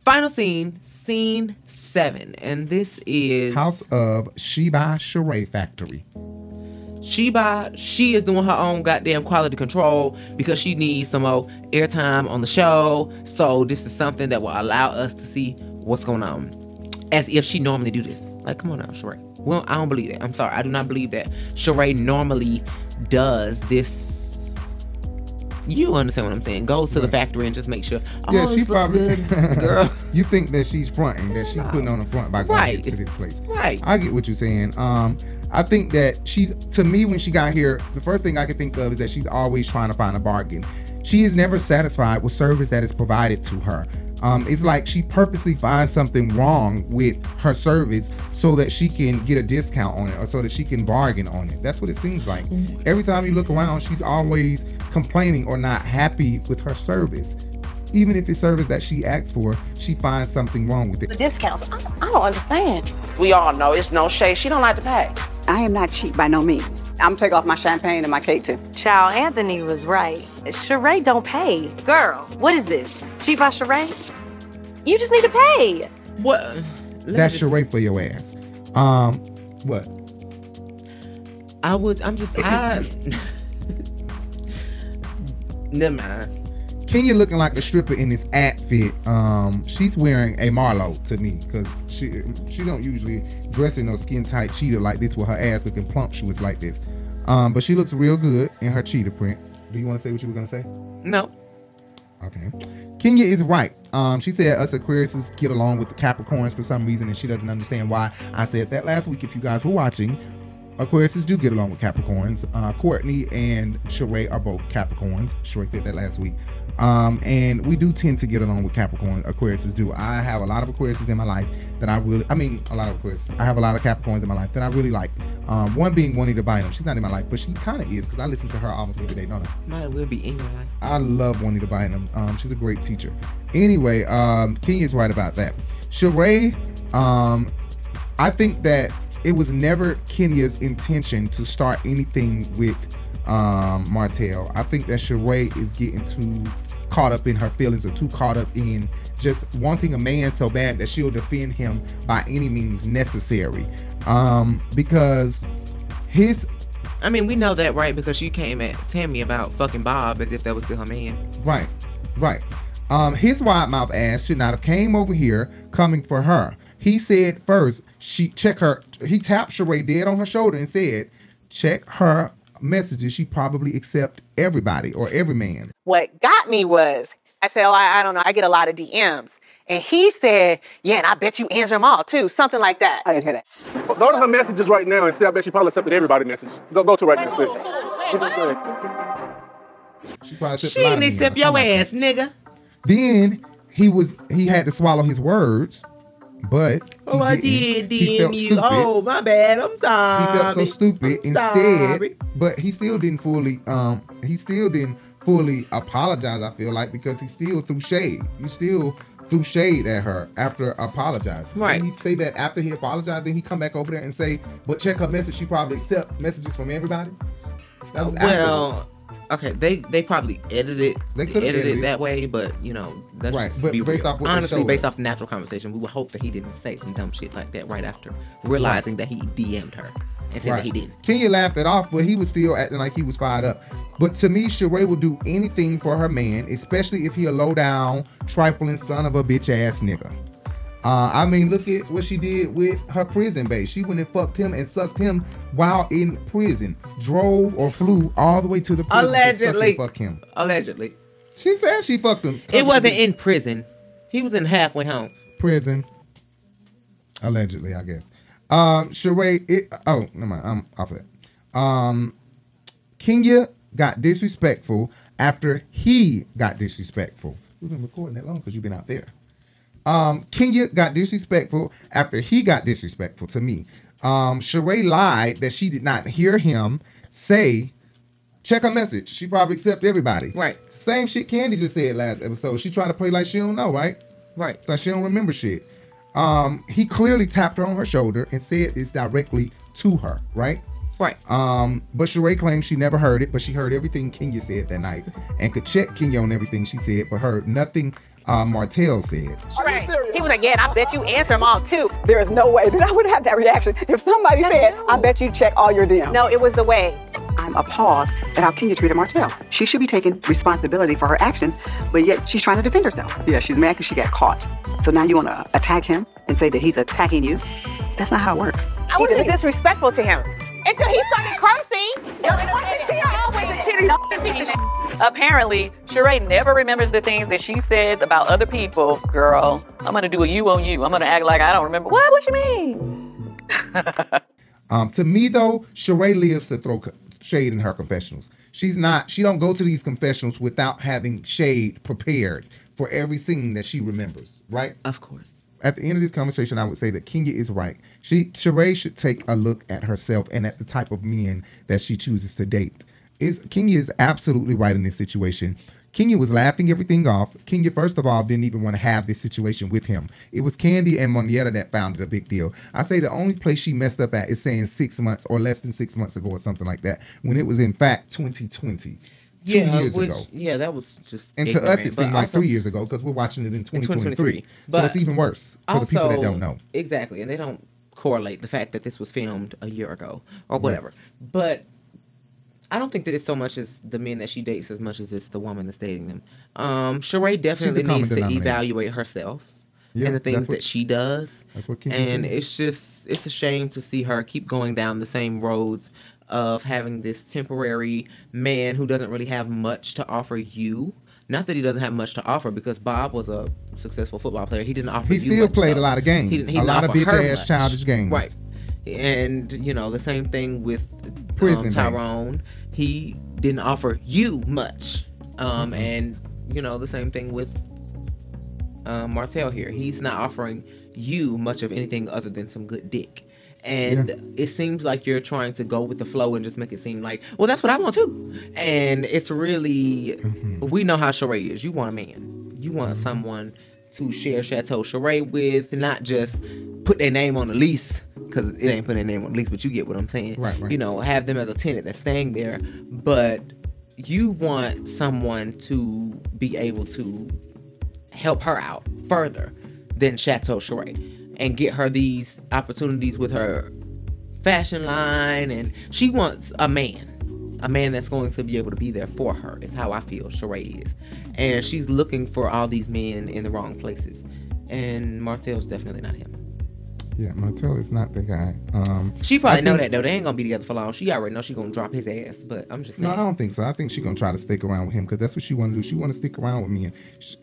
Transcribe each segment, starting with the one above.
Final scene, scene 7. And this is House of Sheree Factory. She is doing her own goddamn quality control because she needs some more airtime on the show. So this is something that will allow us to see what's going on, as if she normally do this. Like, come on now, Sheree. Well, I don't believe that. I'm sorry, I do not believe that Sheree normally does this. You understand what I'm saying? Goes to the factory and just make sure. Oh, Yeah, she probably. good, girl. You think that she's fronting, that she's putting on the front by going to this place. Right. I get what you're saying. I think that she's, to me, when she got here, the first thing I can think of is that she's always trying to find a bargain. She is never satisfied with service that is provided to her. It's like she purposely finds something wrong with her service so that she can get a discount on it, or so that she can bargain on it. That's what it seems like. Every time you look around, she's always complaining or not happy with her service. Even if it's service that she asks for, she finds something wrong with it. The discounts, I don't understand. We all know it's no shade. She don't like to pay. I am not cheap by no means. I'm take off my champagne and my cake too. Child, Anthony was right. Sheree don't pay. Girl, what is this? Cheap by Sheree? You just need to pay. What? That's Sheree for your ass. What? Never mind. Kenya looking like a stripper in this outfit. She's wearing a Marlowe to me, because she don't usually dress in no skin tight cheetah like this with her ass looking plump. She was like this. But she looks real good in her cheetah print. Do you want to say what you were gonna say? No. Okay. Kenya is right. She said us Aquariuses get along with the Capricorns for some reason, and she doesn't understand why. I said that last week if you guys were watching. Aquariuses do get along with Capricorns. Courtney and Sheree are both Capricorns. Sheree said that last week. And we do tend to get along with Capricorn. Aquariuses do. I have a lot of Aquariuses in my life that I have a lot of Capricorns in my life that I really like. One being Juanita Bynum. She's not in my life, but she kind of is, because I listen to her almost every day, don't I? Might will be in your life. I love Juanita Bynum. She's a great teacher. Anyway, Kenya's right about that. Sheree, I think that it was never Kenya's intention to start anything with Martell. I think that Sheree is getting too caught up in her feelings, or too caught up in just wanting a man so bad that she'll defend him by any means necessary. Because we know that, right? Because she came at Tammy about fucking Bob as if that was still her man. Right. His wide mouth ass should not have came over here coming for her. He said first, he tapped Sheree dead on her shoulder and said, check her messages. She probably accept everybody or every man. What got me was, I said, I don't know, I get a lot of DMs. And he said, yeah, and I bet you answer them all too. Something like that. I didn't hear that. Go to her messages right now and see. I bet she probably accepted everybody's message. Go to right now and see. She probably accepted She didn't accept your ass, nigga. Then he had to swallow his words. But I did DM you. Oh, my bad. I'm sorry. He felt so stupid instead, but he still didn't fully apologize, I feel like, because he still threw shade. You still threw shade at her after apologizing. Right. Didn't he say that after he apologized, then he come back over there and say, but check her message, she probably accept messages from everybody? That was afterwards. Okay, they probably edited it that way, but that's right. Just But be based real. off what honestly, based off natural conversation, we would hope that he didn't say some dumb shit like that right after realizing that he DM'd her and said that he didn't. Kenya laughed it off, but he was still acting like he was fired up. But to me, Sheree will do anything for her man, especially if he a low down, trifling son of a bitch ass nigga. Look at what she did with her prison babe. She went and fucked him and sucked him while in prison. Drove or flew all the way to the prison Allegedly. to suck and fuck him. Allegedly. She said she fucked him. It wasn't in prison. He was in halfway home. Prison. Allegedly, I guess. Sheree, never mind. I'm off of that. Kenya got disrespectful after he got disrespectful. We've been recording that long because you've been out there. Kenya got disrespectful after he got disrespectful to me. Sheree lied that she did not hear him say, check her message. She probably accept everybody. Right. Same shit Candy just said last episode. She tried to play like she don't know, right? Right. Like she don't remember shit. He clearly tapped her on her shoulder and said it's directly to her, right? Right. But Sheree claims she never heard it, but she heard everything Kenya said that night and could check Kenya on everything she said, but heard nothing Martell said. Right. He was like, yeah, and I bet you answer them all too. There is no way that I would have that reaction if somebody said, I bet you check all your DMs. No, it was the way. I'm appalled at how Kenya treated Martell. She should be taking responsibility for her actions, but yet she's trying to defend herself. Yeah, she's mad because she got caught. So now you want to attack him and say that he's attacking you? That's not how it works. I wasn't disrespectful to him until he started cursing. Apparently, Sheree never remembers the things that she says about other people. Girl, I'm gonna do a you on you. I'm gonna act like I don't remember. What you mean? To me though, Sheree lives to throw shade in her confessionals. She don't go to these confessionals without having shade prepared for every scene that she remembers, right? Of course. At the end of this conversation, I would say that Kenya is right. Sheree should take a look at herself and at the type of men that she chooses to date. Kenya is absolutely right in this situation. Kenya was laughing everything off. Kenya, first of all, didn't even want to have this situation with him. It was Candy and Monietta that found it a big deal. I say the only place she messed up at is saying 6 months or less than 6 months ago or something like that, when it was in fact 2020. 2 years ago. Yeah, that was just And to us, it seemed like 3 years ago because we're watching it in 2023. So it's even worse for the people that don't know. Exactly. And they don't correlate the fact that this was filmed a year ago or whatever. Right. But I don't think that it's so much as the men that she dates as much as it's the woman that's dating them. Sheree definitely needs to evaluate herself and the things that she does. And it's a shame to see her keep going down the same roads of having this temporary man who doesn't really have much to offer you. Not that he doesn't have much to offer, because Bob was a successful football player. He didn't offer you much. He still played a lot of games. He a lot of bitch-ass childish games. Right. And, you know, the same thing with Tyrone. He didn't offer you much. And, you know, the same thing with Martell here. He's not offering you much of anything other than some good dick. And it seems like you're trying to go with the flow and just make it seem like, well, that's what I want too. And it's really, we know how Sheree is. You want a man. You want someone to share Chateau Sheree with, not just put their name on the lease, because it ain't putting their name on the lease, but you get what I'm saying. Right. You know, have them as a tenant that's staying there. But you want someone to be able to help her out further than Chateau Sheree, and get her these opportunities with her fashion line. And she wants a man that's going to be able to be there for her, is how I feel Sheree is. And she's looking for all these men in the wrong places. And Martell's definitely not him. Yeah, Martell is not the guy. She probably know that though. They ain't gonna be together for long. She already know she gonna drop his ass. But I'm just saying. No, I don't think so. I think she gonna try to stick around with him because that's what she want to do. She want to stick around with me. And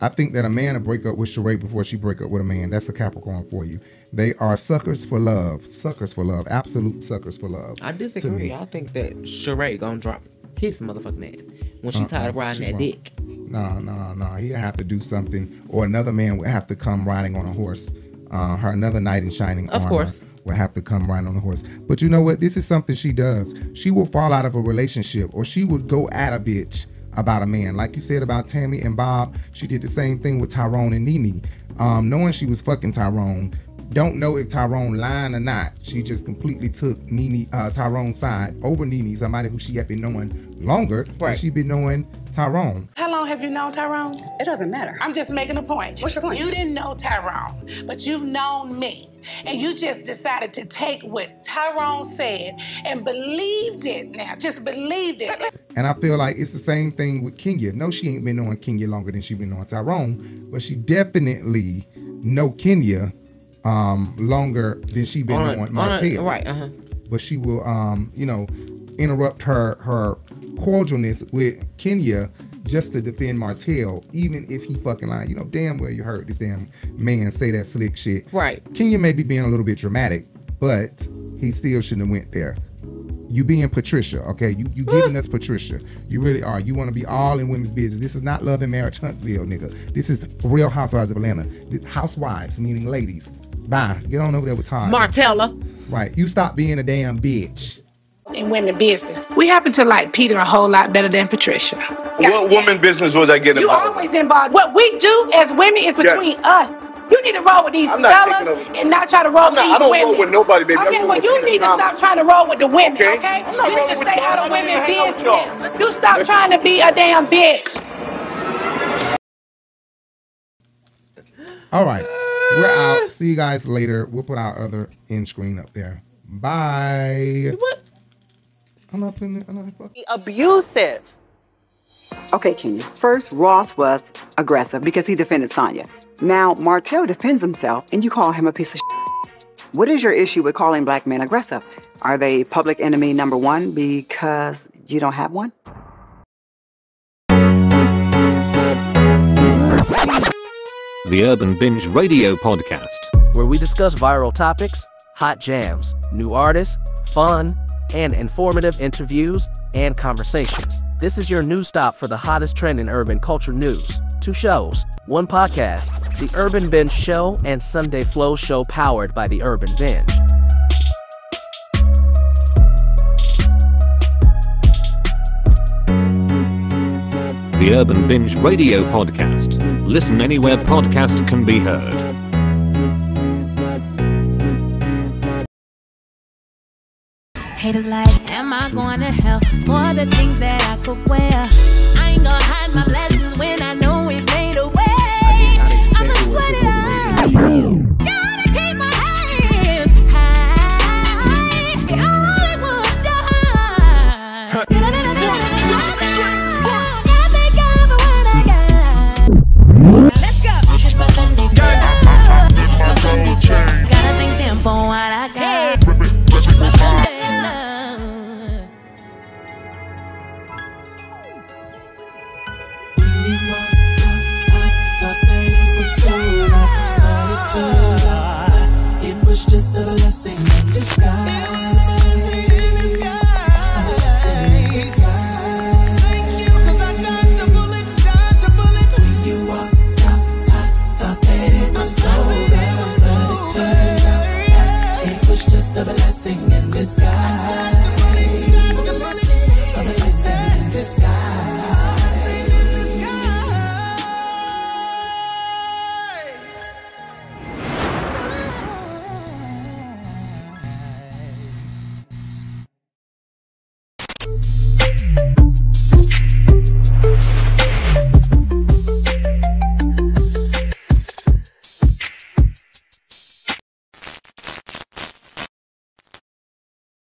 I think that a man will break up with Sheree before she break up with a man. That's a Capricorn for you. They are suckers for love. Suckers for love. Absolute suckers for love. I disagree. I think that Sheree gonna drop his motherfucking ass when she tired of riding that dick. No. He'll have to do something, or another man will have to come riding on a horse. Another knight in shining armor, of course, will have to come riding on a horse. But you know what? This is something she does. She will fall out of a relationship, or she would go at a bitch about a man. Like you said about Tammy and Bob, she did the same thing with Tyrone and Nene. Knowing she was fucking Tyrone, don't know if Tyrone lying or not. She just completely took Tyrone's side over Nene, somebody who she had been knowing longer than she been knowing Tyrone. How long have you known Tyrone? It doesn't matter. I'm just making a point. What's your point? You didn't know Tyrone, but you've known me. And you just decided to take what Tyrone said and believed it now. Just believed it. And I feel like it's the same thing with Kenya. No, she ain't been knowing Kenya longer than she been knowing Tyrone, but she definitely know Kenya longer than she been knowing Martell. Right, But she will, interrupt her cordialness with Kenya just to defend Martell, even if he fucking lying. You know damn well you heard this damn man say that slick shit. Right. Kenya may be being a little bit dramatic, but he still shouldn't have went there. You being Patricia, okay? You giving us Patricia. You really are. You want to be all in women's business. This is not Love and Marriage Huntsville, nigga. This is Real Housewives of Atlanta. Housewives, meaning ladies. Bye. Get on over there with Todd. Martella. Right. You stop being a damn bitch. In women business. We happen to like Peter a whole lot better than Patricia. What woman business was I getting You involved always involved. What we do as women is between us. You need to roll with these fellas and not try to roll with these women. I don't roll with nobody, baby. Okay, well, you need to stop trying to roll with the women, okay? You need to stay out of women's business. You stop trying to be a damn bitch. All right. We're out. See you guys later. We'll put our other end screen up there. Bye. What? I'm not putting it. I'm not fucking. Abusive. Okay, Kenya. First, Ross was aggressive because he defended Sonya. Now, Martell defends himself, and you call him a piece of shit. What is your issue with calling black men aggressive? Are they public enemy number one because you don't have one? The Urban Binge Radio Podcast, where we discuss viral topics, hot jams, new artists, fun, and informative interviews and conversations. This is your news stop for the hottest trend in urban culture news. 2 shows, 1 podcast, The Urban Binge Show and Sunday Flow Show, powered by The Urban Binge. The Urban Binge Radio Podcast. Listen anywhere podcast can be heard. Haters like, am I going to hell for the things that I could wear? I ain't gonna hide my blessings when I know we've made a way. I'ma sweat it out. Gotta keep my hands high. Hollywood shine. Let's go. Gotta thank them for what I got. It was just a blessing in disguise. Thank you, 'cause I dodged a bullet. When you walked out, I thought that it was over, but it turned out it was just a blessing in disguise.